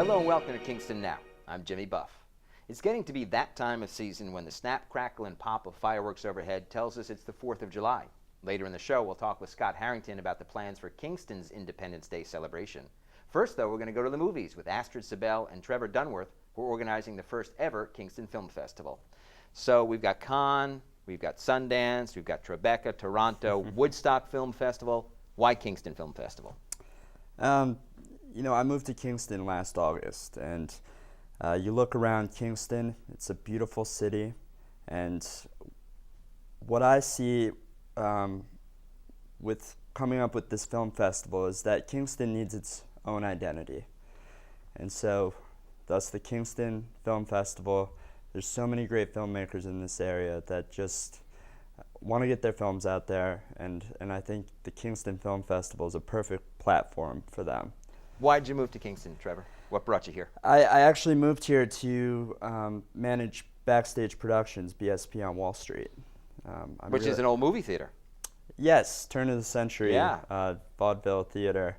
Hello and welcome to Kingston Now. I'm Jimmy Buff. It's getting to be that time of season when the snap, crackle, and pop of fireworks overhead tells us it's the 4th of July. Later in the show, we'll talk with Scott Herrington about the plans for Kingston's Independence Day celebration. First, though, we're going to go to the movies with Astrid, Cybele, and Trevor Dunworth, who are organizing the first ever Kingston Film Festival. So we've got Cannes, we've got Sundance, we've got Tribeca, Toronto, Woodstock Film Festival. Why Kingston Film Festival? You know, I moved to Kingston last August, and you look around Kingston, it's a beautiful city, and what I see with coming up with this film festival is that Kingston needs its own identity. And so, thus the Kingston Film Festival. There's so many great filmmakers in this area that just want to get their films out there, and I think the Kingston Film Festival is a perfect platform for them. Why'd you move to Kingston, Trevor? What brought you here? I actually moved here to manage Backstage Productions, BSP on Wall Street. Which is an old movie theater. Yes, turn of the century, yeah. vaudeville theater.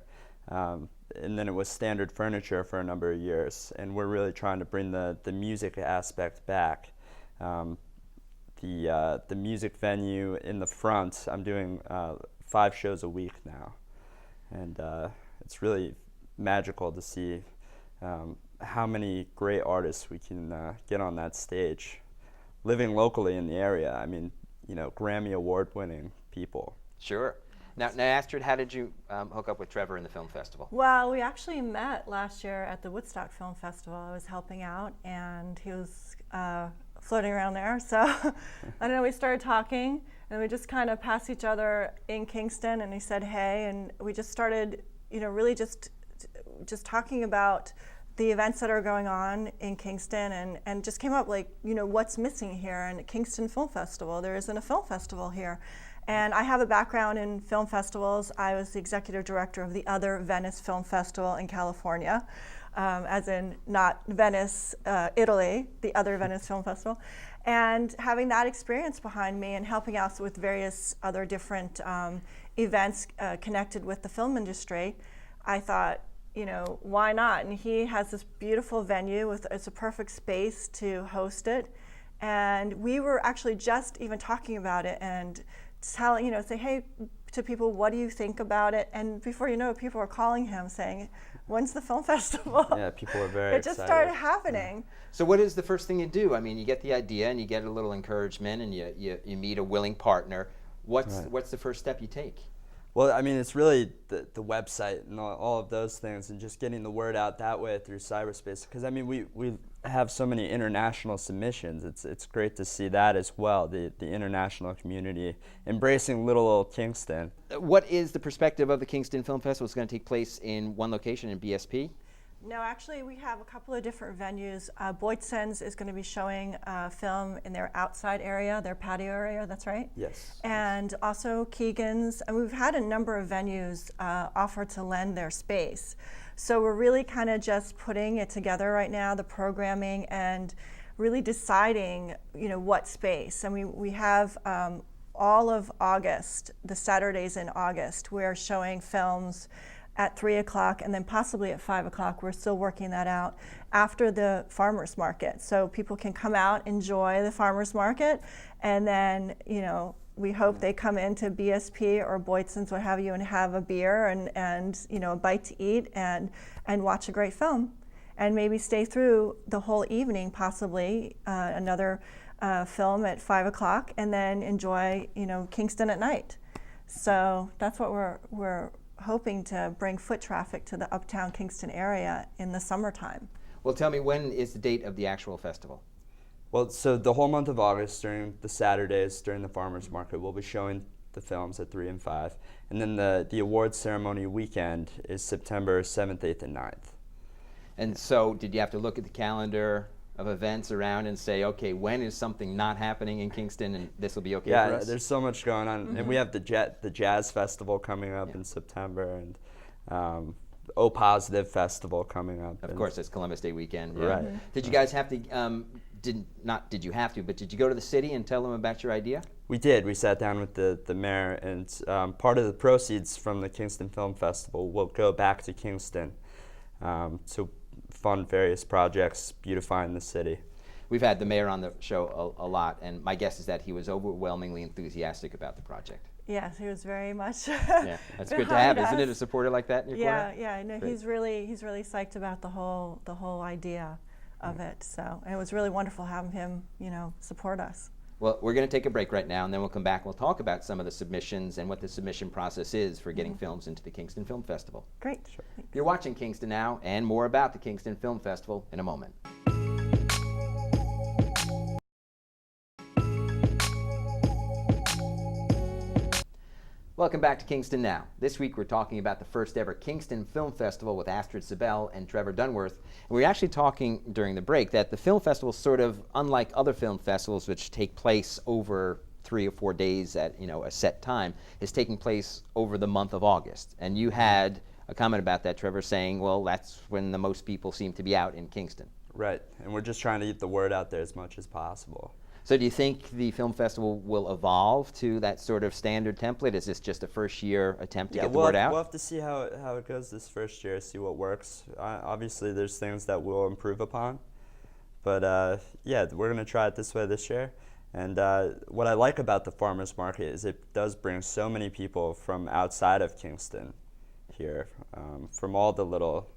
And then it was Standard Furniture for a number of years. And we're really trying to bring the music aspect back. The music venue in the front, I'm doing 5 shows a week now. And it's really magical to see how many great artists we can get on that stage. Living locally in the area, I mean, you know, Grammy Award-winning people. Sure. Now, Astrid, how did you hook up with Trevor in the film festival? Well, we actually met last year at the Woodstock Film Festival. I was helping out, and he was floating around there. So, I don't know, we started talking, and we just kind of passed each other in Kingston, and he said, hey, and we just started, you know, really just talking about the events that are going on in Kingston, and just came up like, you know, what's missing here in Kingston Film Festival? There isn't a film festival here. And I have a background in film festivals. I was the executive director of the other Venice Film Festival in California, as in not Venice, Italy, the other Venice Film Festival. And having that experience behind me and helping out with various other different events connected with the film industry, I thought, you know, why not? And he has this beautiful venue it's a perfect space to host it. And we were actually just even talking about it and telling, you know, say, hey, to people, what do you think about it? And before you know it, people are calling him saying, when's the film festival? Yeah, people are very excited. It just started happening. Yeah. So what is the first thing you do? I mean, you get the idea and you get a little encouragement and you meet a willing partner. What's the first step you take? Well, I mean, it's really the website and all of those things, and just getting the word out that way through cyberspace. Because I mean, we have so many international submissions. It's great to see that as well. The international community embracing little old Kingston. What is the perspective of the Kingston Film Festival? It's going to take place in one location in BSP. No, actually, we have a couple of different venues. Boydson's is going to be showing film in their outside area, their patio area, that's right? Yes. And also Keegan's, and we've had a number of venues offer to lend their space. So we're really kind of just putting it together right now, the programming, and really deciding, you know, what space. And we have all of August, the Saturdays in August, we're showing films at 3 o'clock and then possibly at 5 o'clock. We're still working that out after the farmers market. So people can come out, enjoy the farmers market, and then, you know, we hope they come into BSP or Boydson's, what have you, and have a beer and you know, a bite to eat and watch a great film. And maybe stay through the whole evening, possibly another film at 5 o'clock, and then enjoy, you know, Kingston at night. So that's what we're hoping to bring foot traffic to the uptown Kingston area in the summertime. Well, tell me, when is the date of the actual festival? Well, so the whole month of August, during the Saturdays, during the farmers market, we'll be showing the films at 3 and 5. And then the awards ceremony weekend is September 7th, 8th, and 9th. And so did you have to look at the calendar of events around and say, okay, when is something not happening in Kingston and this will be okay for us? Yeah, there's so much going on. Mm-hmm. And we have the Jazz Festival coming up in September, and O Positive Festival coming up. Of course, it's Columbus Day weekend. Yeah. Right. Mm-hmm. Did you guys have to, did you go to the city and tell them about your idea? We did. We sat down with the mayor, and part of the proceeds from the Kingston Film Festival will go back to Kingston. So fund various projects beautifying the city. We've had the mayor on the show a lot, and my guess is that he was overwhelmingly enthusiastic about the project. Yes, he was very much. Yeah, that's good to have, isn't it? A supporter like that in your corner? Yeah. No, he's really psyched about the whole idea of it. So, and it was really wonderful having him, support us. Well, we're going to take a break right now, and then we'll come back and we'll talk about some of the submissions and what the submission process is for getting films into the Kingston Film Festival. Great. Sure. You're watching Kingston Now, and more about the Kingston Film Festival in a moment. Welcome back to Kingston Now. This week we're talking about the first ever Kingston Film Festival with Astrid, Cybele, and Trevor Dunworth. And we were actually talking during the break that the film festival is sort of unlike other film festivals which take place over 3 or 4 days at a set time, is taking place over the month of August. And you had a comment about that, Trevor, saying, well, that's when the most people seem to be out in Kingston. Right, and we're just trying to get the word out there as much as possible. So do you think the film festival will evolve to that sort of standard template? Is this just a first-year attempt to get the word out? We'll have to see how it goes this first year, see what works. Obviously, there's things that we'll improve upon. But yeah, we're going to try it this way this year. And what I like about the farmers market is it does bring so many people from outside of Kingston here, from all the little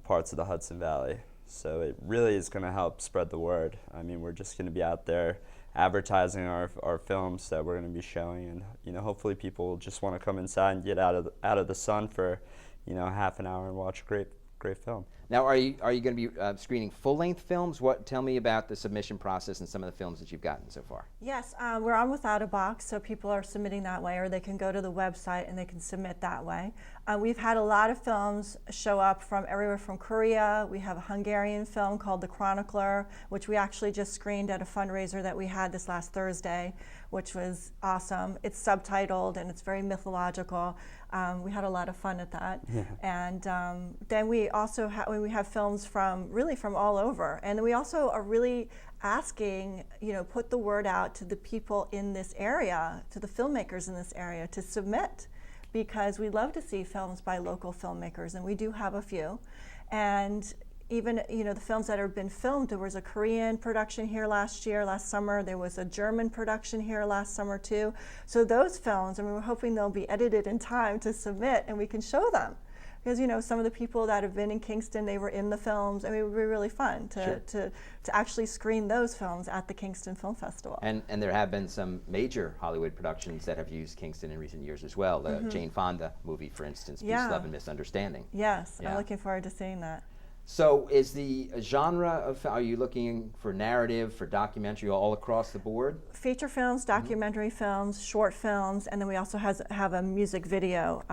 parts of the Hudson Valley. So it really is going to help spread the word. I mean, we're just going to be out there advertising our films that we're going to be showing, and hopefully people will just want to come inside and get out of the sun for half an hour and watch a great film. Now, are you going to be screening full-length films? Tell me about the submission process and some of the films that you've gotten so far. Yes, we're on Without a Box, so people are submitting that way, or they can go to the website and they can submit that way. We've had a lot of films show up from everywhere from Korea. We have a Hungarian film called The Chronicler, which we actually just screened at a fundraiser that we had this last Thursday, which was awesome. It's subtitled and it's very mythological. We had a lot of fun at that. Yeah. And then we also we have films from all over. And we also are really asking, put the word out to the people in this area, to the filmmakers in this area to submit, because we love to see films by local filmmakers, and we do have a few. And even the films that have been filmed, there was a Korean production here last summer. There was a German production here last summer too. So those films, we're hoping they'll be edited in time to submit and we can show them. Because some of the people that have been in Kingston, they were in the films. It would be really fun to actually screen those films at the Kingston Film Festival. And there have been some major Hollywood productions that have used Kingston in recent years as well. The Jane Fonda movie, for instance, Peace, Love, and Misunderstanding. Yes, yeah. I'm looking forward to seeing that. So is the genre of, are you looking for narrative, for documentary, all across the board? Feature films, documentary films, short films, and then we also have a music video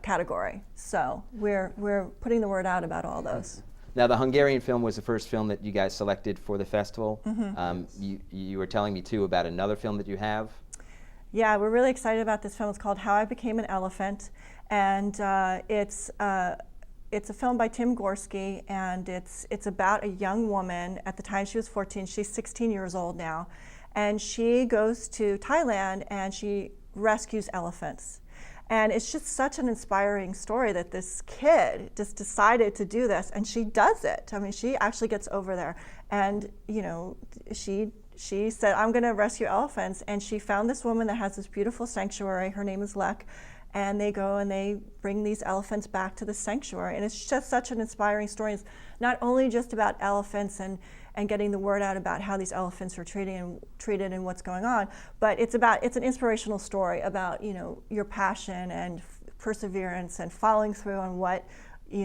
category. So we're putting the word out about all those. Now, the Hungarian film was the first film that you guys selected for the festival. You were telling me too about another film that you have. Yeah, we're really excited about this film. It's called How I Became an Elephant, and it's a film by Tim Gorski, and it's about a young woman. At the time she was 14, she's 16 years old now, and she goes to Thailand and she rescues elephants. And it's just such an inspiring story that this kid just decided to do this, and she does it. I mean, she actually gets over there, and she said, I'm going to rescue elephants, and she found this woman that has this beautiful sanctuary. Her name is Lek. And they go and they bring these elephants back to the sanctuary. And it's just such an inspiring story. It's not only just about elephants and getting the word out about how these elephants are treated and what's going on, but it's an inspirational story about your passion and perseverance and following through on what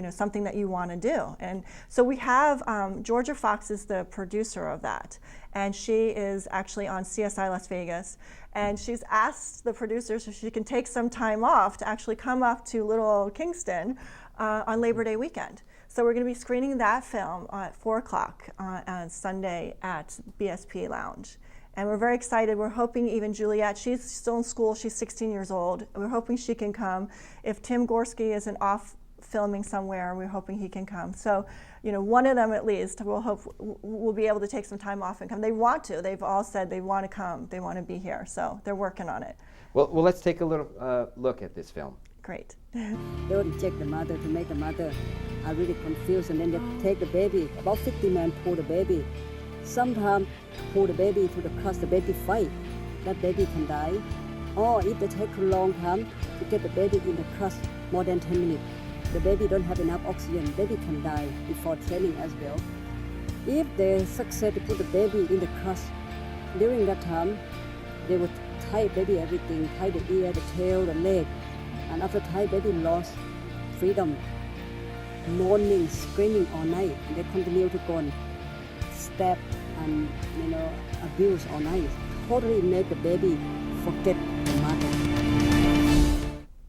something that you want to do. And so we have Georgia Fox is the producer of that, and she is actually on CSI Las Vegas, and she's asked the producers if she can take some time off to actually come up to little old Kingston on Labor Day weekend. So we're going to be screening that film at 4 o'clock on Sunday at BSP Lounge. And we're very excited. We're hoping even Juliet, she's still in school, she's 16 years old. We're hoping she can come. If Tim Gorski isn't off filming somewhere, we're hoping he can come. So, one of them at least, we'll be able to take some time off and come. They want to. They've all said they want to come. They want to be here. So they're working on it. Well, let's take a little look at this film. great. They would inject the mother to make the mother really confused, and then they take the baby. About 50 men pull the baby. Sometimes pull the baby to the cross, the baby fight. That baby can die. Or if they take a long time to get the baby in the cross, more than 10 minutes, the baby don't have enough oxygen, baby can die before training as well. If they succeed to put the baby in the cross, during that time, they would tie baby everything, tie the ear, the tail, the leg. And after tie, baby lost freedom, moaning, screaming all night. And they continue to go and stab and abuse all night. Totally make the baby forget the mother.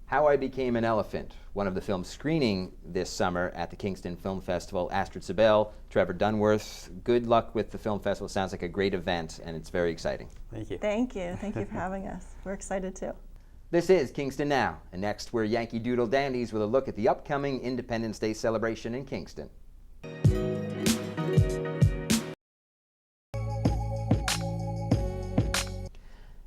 How I Became an Elephant, one of the films screening this summer at the Kingston Film Festival. Astrid, Cybele, Trevor, Dunworth. Good luck with the film festival. Sounds like a great event, and it's very exciting. Thank you. Thank you. Thank you for having us. We're excited too. This is Kingston Now, and next we're Yankee Doodle Dandies with a look at the upcoming Independence Day celebration in Kingston.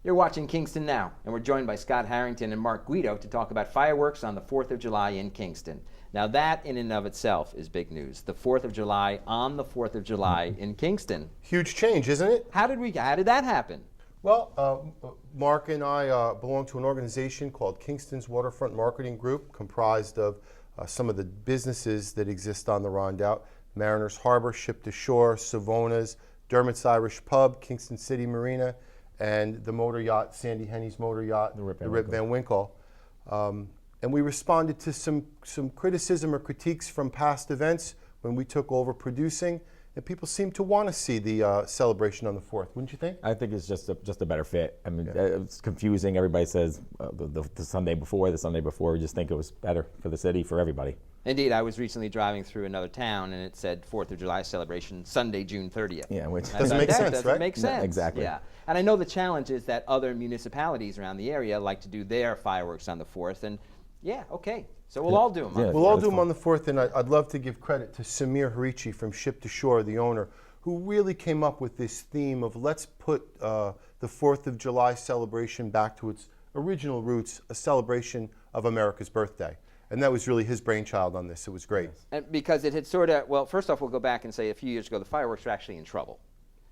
You're watching Kingston Now, and we're joined by Scott Herrington and Mark Guido to talk about fireworks on the 4th of July in Kingston. Now that in and of itself is big news. The 4th of July on the 4th of July in Kingston. Huge change, isn't it? How did that happen? Well, Mark and I belong to an organization called Kingston's Waterfront Marketing Group, comprised of some of the businesses that exist on the Rondout: Mariners Harbor, Ship to Shore, Savona's, Dermot's Irish Pub, Kingston City Marina, and the motor yacht, Sandy Henny's motor yacht, the Rip Van Winkle. And we responded to some criticism or critiques from past events when we took over producing. And people seem to want to see the celebration on the 4th, wouldn't you think? I think it's just a better fit. I mean, it's confusing. Everybody says the Sunday before, We just think it was better for the city, for everybody. Indeed, I was recently driving through another town, and it said 4th of July celebration, Sunday, June 30th. Yeah, which doesn't make sense, doesn't right? make sense. No, exactly. Yeah, and I know the challenge is that other municipalities around the area like to do their fireworks on the 4th, and yeah, okay. So we'll all do them. Yeah. We'll all do them on the 4th, and I'd love to give credit to Samir Harichi from Ship to Shore, the owner, who really came up with this theme of let's put the 4th of July celebration back to its original roots, a celebration of America's birthday. And that was really his brainchild on this. It was great. And because it had sort of, well, first off, we'll go back and say a few years ago, the fireworks were actually in trouble.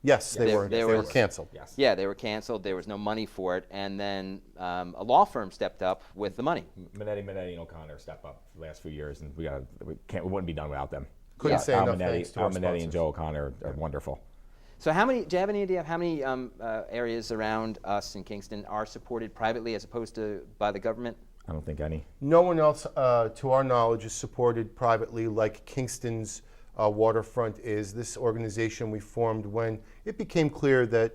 Yes, they were canceled. Yes. Yeah, they were canceled. There was no money for it. And then a law firm stepped up with the money. Minetti and O'Connor step up the last few years, and we wouldn't be done without them. Couldn't say Al enough thanks to our Minetti sponsors. and Joe O'Connor are wonderful. So do you have any idea of how many areas around us in Kingston are supported privately as opposed to by the government? I don't think any. No one else, to our knowledge, is supported privately like Kingston's Waterfront is. This organization we formed when it became clear that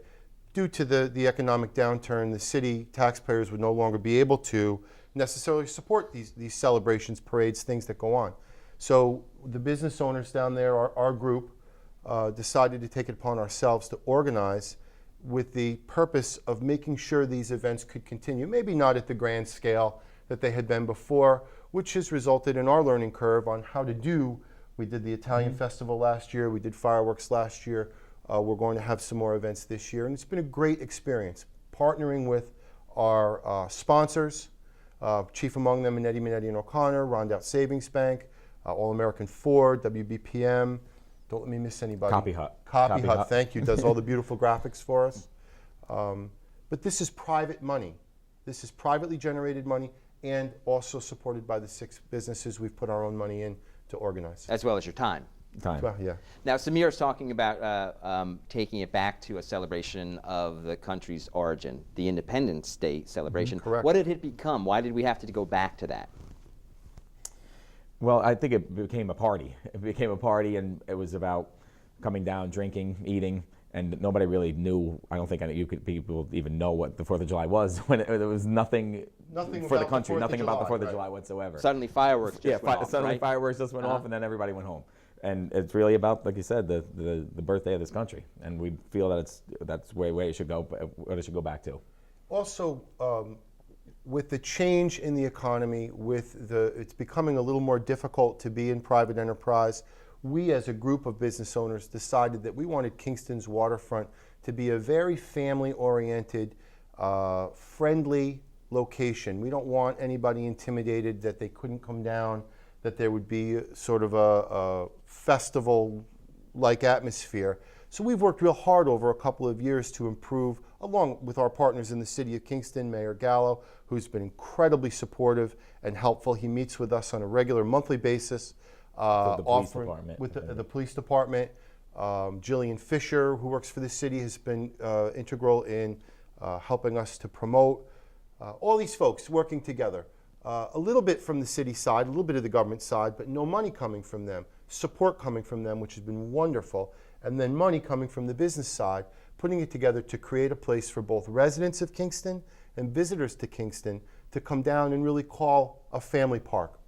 due to the economic downturn, the city taxpayers would no longer be able to necessarily support these celebrations, parades, things that go on. So the business owners down there, our group, decided to take it upon ourselves to organize with the purpose of making sure these events could continue, maybe not at the grand scale that they had been before, which has resulted in our learning curve on how to do. We did the Italian Festival last year, we did fireworks last year, we're going to have some more events this year, and it's been a great experience partnering with our sponsors, chief among them Minetti and O'Connor, Rondout Savings Bank, All-American Ford, WBPM, don't let me miss anybody. Copy Hut. Copy Hut, thank you, does all the beautiful graphics for us. But this is private money. This is privately generated money and also supported by the 6 businesses we've put our own money in to organize. As well as your time. Well, yeah. Now, Samir is talking about taking it back to a celebration of the country's origin, the Independence Day celebration. Correct. What did it become? Why did we have to go back to that? Well, I think it became a party. It became a party, and it was about coming down, drinking, eating, and nobody really knew. I don't think people even know what the 4th of July was when there was nothing for the country, nothing about the 4th of July whatsoever. Suddenly fireworks just went off, suddenly right? fireworks just went off, and then everybody went home. And it's really about, like you said, the birthday of this country, and we feel that that's where it should go. What it should go back to. Also, with the change in the economy, it's becoming a little more difficult to be in private enterprise. We, as a group of business owners, decided that we wanted Kingston's Waterfront to be a very family-oriented, friendly location. We don't want anybody intimidated that they couldn't come down, that there would be sort of a festival-like atmosphere. So we've worked real hard over a couple of years to improve, along with our partners in the City of Kingston, Mayor Gallo, who's been incredibly supportive and helpful. He meets with us on a regular monthly basis. The police department. With the police department. Jillian Fisher, who works for the city, has been integral in helping us to promote. All these folks working together. A little bit from the city side, a little bit of the government side, but no money coming from them. Support coming from them, which has been wonderful. And then money coming from the business side, putting it together to create a place for both residents of Kingston and visitors to Kingston to come down and really call a family park.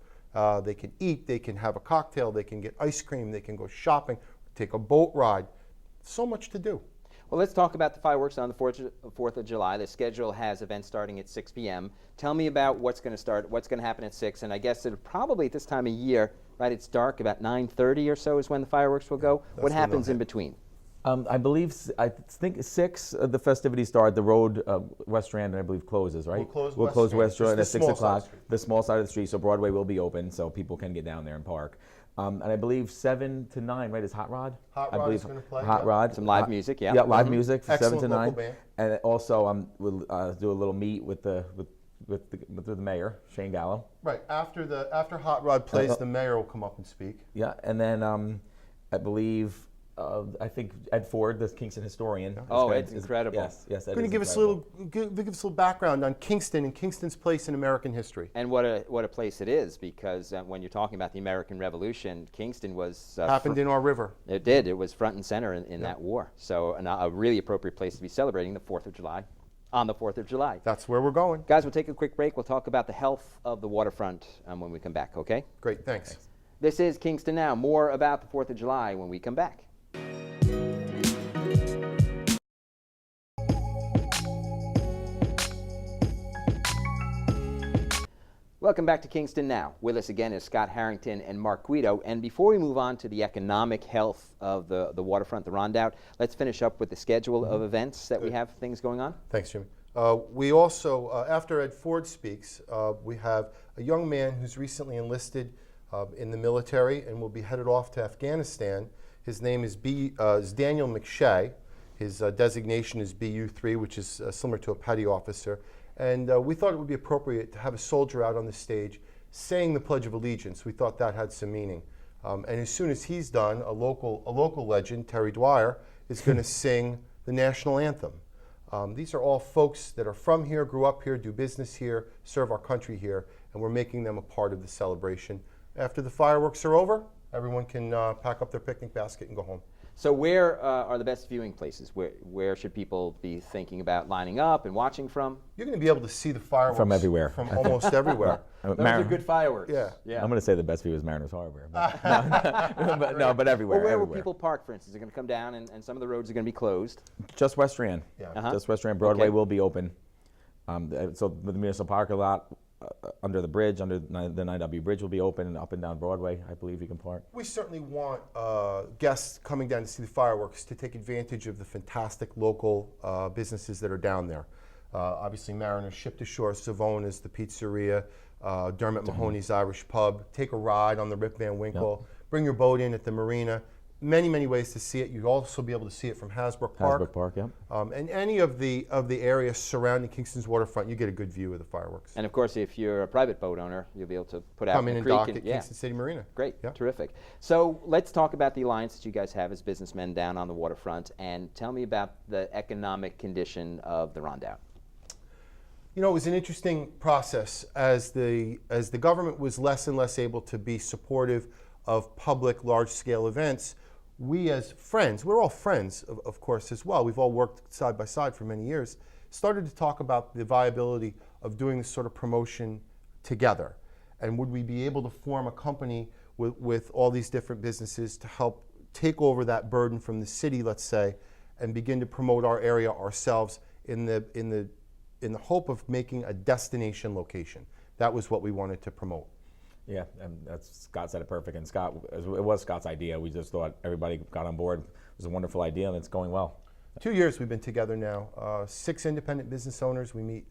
They can eat, they can have a cocktail, they can get ice cream, they can go shopping, take a boat ride. So much to do. Well, let's talk about the fireworks on the 4th of July. The schedule has events starting at 6 p.m. Tell me about what's going to happen at 6, and I guess it'll probably at this time of year, right, it's dark, about 9:30 or so is when the fireworks will go. What happens in between? I think 6, the festivities start. The road, West Strand, I believe, closes, right? We'll close West Strand at 6 o'clock. The small side of the street, so Broadway will be open, so people can get down there and park. And I believe 7 to 9, right, is Hot Rod? Hot Rod is going to play. Hot Rod. Some live music, yeah. Yeah, live music from 7 to 9. Local band. And also we'll do a little meet with the mayor, Shane Gallo. Right, after Hot Rod plays, the mayor will come up and speak. Yeah, and then I believe, I think Ed Ford, the Kingston historian. It's incredible. Yes, Ed Going to give us a little background on Kingston and Kingston's place in American history. And what a place it is, because when you're talking about the American Revolution, Kingston was Happened in our river. It did. It was front and center in that war. So a really appropriate place to be celebrating the 4th of July. On the 4th of July. That's where we're going. Guys, we'll take a quick break. We'll talk about the health of the waterfront when we come back, okay? Great, thanks. This is Kingston Now. More about the 4th of July when we come back. Welcome back to Kingston Now. With us again is Scott Herrington and Mark Guido. And before we move on to the economic health of the waterfront, the Rondout, let's finish up with the schedule of events that we have things going on. Thanks, Jimmy. We also, after Ed Ford speaks, we have a young man who's recently enlisted in the military and will be headed off to Afghanistan. His name is Daniel McShay. His designation is BU3, which is similar to a petty officer. And we thought it would be appropriate to have a soldier out on the stage saying the Pledge of Allegiance. We thought that had some meaning. And as soon as he's done, a local legend, Terry Dwyer, is going to sing the national anthem. These are all folks that are from here, grew up here, do business here, serve our country here, and we're making them a part of the celebration. After the fireworks are over, everyone can pack up their picnic basket and go home. So where are the best viewing places? Where should people be thinking about lining up and watching from? You're going to be able to see the fireworks from everywhere. From almost everywhere. Those are good fireworks. Yeah. I'm going to say the best view is Mariners Harbor. But everywhere. Well, where everywhere. will people park, for instance? They're going to come down and some of the roads are going to be closed. Just West Strand. Yeah. Just West Strand. Broadway Okay. will be open. So the municipal parking lot under the bridge, under the 9W bridge will be open, and up and down Broadway, I believe you can park. We certainly want guests coming down to see the fireworks to take advantage of the fantastic local businesses that are down there. Obviously, Mariners, Ship to Shore, Savona's, the pizzeria, Dermot Mahoney's Irish Pub. Take a ride on the Rip Van Winkle. Bring your boat in at the marina. Many, many ways to see it. You'd also be able to see it from Hasbrook Park. Hasbrook Park, yeah. And any of the areas surrounding Kingston's waterfront, you get a good view of the fireworks. And of course, if you're a private boat owner, you'll be able to put out Come in the and creek dock at Kingston City Marina. Great, Yeah. terrific. So let's talk about the alliance that you guys have as businessmen down on the waterfront, and tell me about the economic condition of the Rondout. You know, it was an interesting process as the government was less and less able to be supportive of public large-scale events. We as friends, we're all friends, of course, as well. We've all worked side by side for many years, started to talk about the viability of doing this sort of promotion together. And would we be able to form a company with all these different businesses to help take over that burden from the city, let's say, and begin to promote our area ourselves in the hope of making a destination location. That was what we wanted to promote. Yeah, and Scott said it perfect. And Scott, it was Scott's idea. We just thought everybody got on board. It was a wonderful idea, and it's going well. 2 years we've been together now. 6 independent business owners. We meet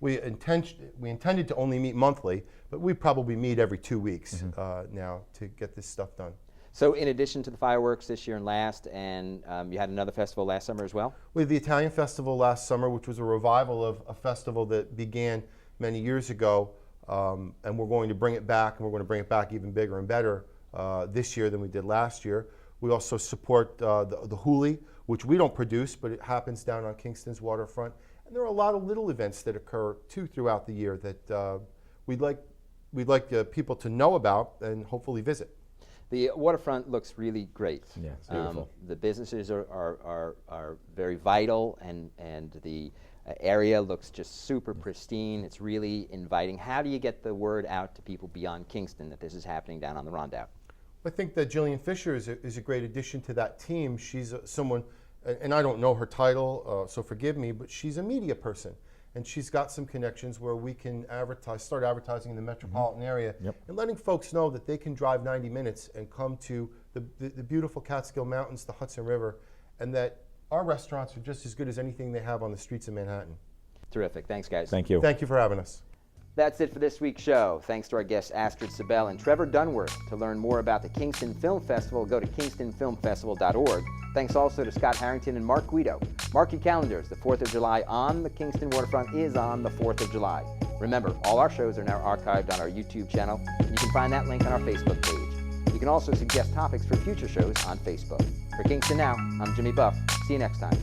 We intended to only meet monthly, but we probably meet every 2 weeks now to get this stuff done. So in addition to the fireworks this year and last, and you had another festival last summer as well? We had the Italian Festival last summer, which was a revival of a festival that began many years ago, and we're going to bring it back, and we're going to bring it back even bigger and better this year than we did last year. We also support the Huli, which we don't produce, but it happens down on Kingston's waterfront. And there are a lot of little events that occur too throughout the year that we'd like people to know about and hopefully visit. The waterfront looks really great. Yeah, it's beautiful. The businesses are very vital, and the area looks just super pristine. It's really inviting. How do you get the word out to people beyond Kingston that this is happening down on the Rondout? I think that Jillian Fisher is a great addition to that team. She's someone, and I don't know her title, so forgive me, but she's a media person. And she's got some connections where we can start advertising in the metropolitan area, and letting folks know that they can drive 90 minutes and come to the beautiful Catskill Mountains, the Hudson River, and that our restaurants are just as good as anything they have on the streets of Manhattan. Terrific. Thanks, guys. Thank you. Thank you for having us. That's it for this week's show. Thanks to our guests Astrid, Cybele, and Trevor Dunworth. To learn more about the Kingston Film Festival, go to kingstonfilmfestival.org. Thanks also to Scott Herrington and Mark Guido. Mark your calendars. The 4th of July on the Kingston waterfront is on the 4th of July. Remember, all our shows are now archived on our YouTube channel. You can find that link on our Facebook page. You can also suggest topics for future shows on Facebook. For Kingston Now, I'm Jimmy Buff. See you next time.